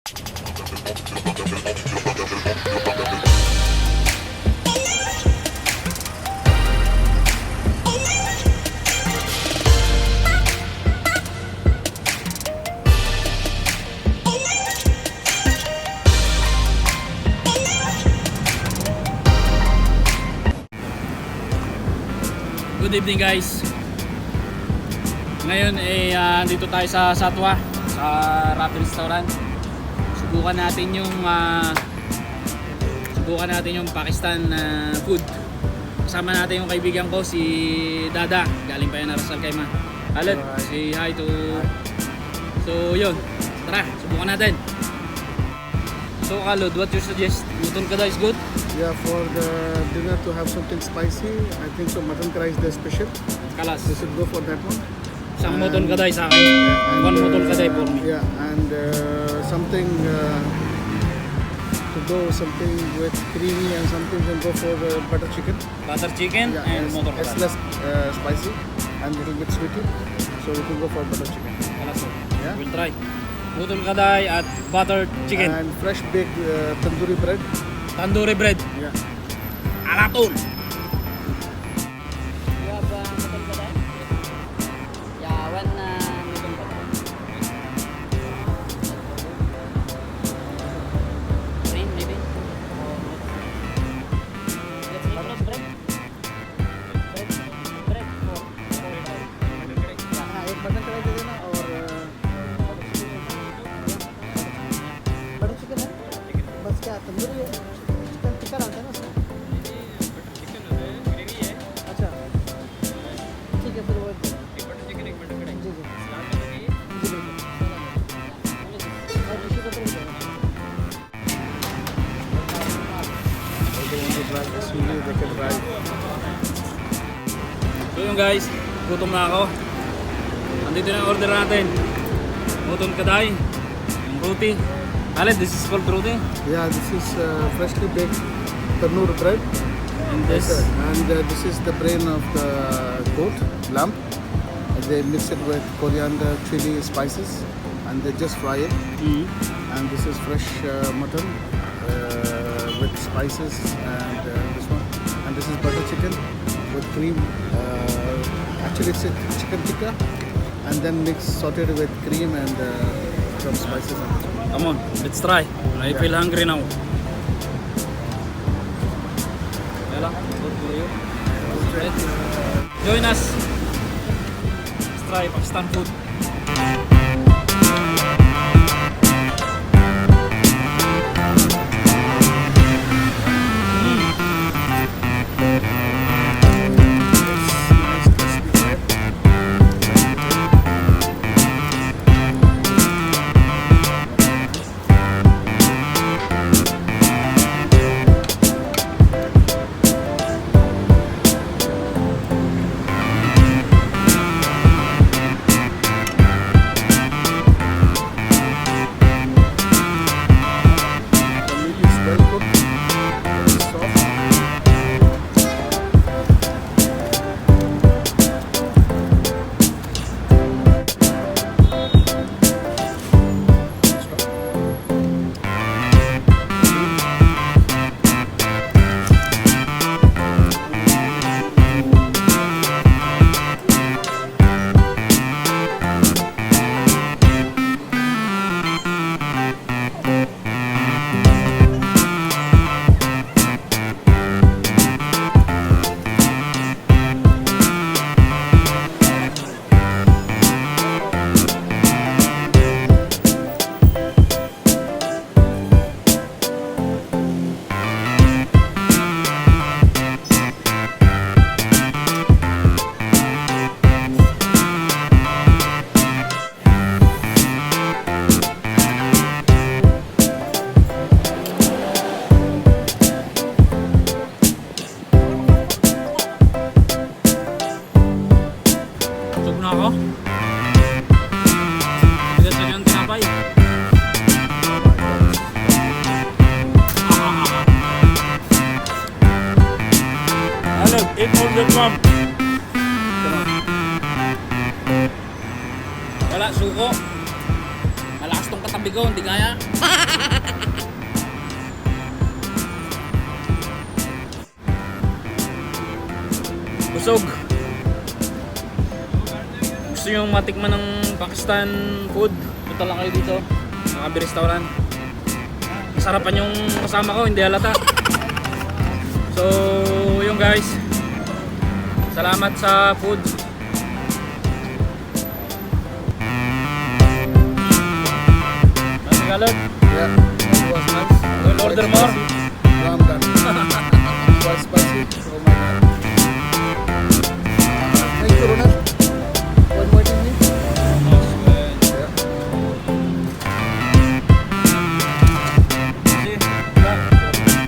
Good evening guys. Ngayon dito tayo sa Satwa, sa Ravi restaurant. Subukan natin yung Pakistan food. Kasama natin yung kaibigan ko si Dada. Galing pa yan na Rasal Kayma. Khaled, say hi to. So yun, tara, subukan natin. So Khaled, what you suggest? Mutton kada is good? Yeah, for the dinner to have something spicy, I think so mutton curry is the special. Kalas. We should go for that one. Isang mutton kaday sa akin. One mutton kaday for me. Yeah, and something to go something with creamy and something can go for butter chicken. Butter chicken and mutton It's kaday. less spicy and a little bit sweety, so we can go for butter chicken. Kalas. Yeah. We'll try. Mutton kaday at butter chicken. And fresh baked tandoori bread. Tandoori bread. Yeah. Alatul. You have mutton kaday? Yeah, one mutton kaday. Green maybe? Let's eat bread. Bread for एक मटन कढ़ाई दे देना और butter chicken है बस क्या तंदूरी है चिकन टिक्का डालते हैं ना उसमें अच्छा ठीक है फिर वो जी जी और टिश्यू पेपर भी देना So yun guys, gutom na ako. Andito na yung order natin. Mutton kaday, yung roti. Khaled, this is called roti. Yeah, this is freshly baked tandoor bread. And this, And this is the brain of the goat, lamb. They mix it with coriander, chili, spices, and they just fry it. And this is fresh mutton with spices, and this one. And this is butter chicken with cream. Actually, it's a chicken tikka, and then sauteed with cream and some spices. come on, let's try. I feel hungry now. Yala, good for you. Join us. Let's try Pakistan food. Eat all the drum. Wala, suko. Malakas tong katabi sabi ko, hindi kaya. Busog. Gusto nyo matikman ng Pakistan food? Punta lang kayo dito. Makabi restaurant. Masarapan yung kasama ko, hindi halata. So, yun guys. Salamat sa food. Tagalog? Yeah, it was nice. We'll order more. No, I'm done. It was spicy.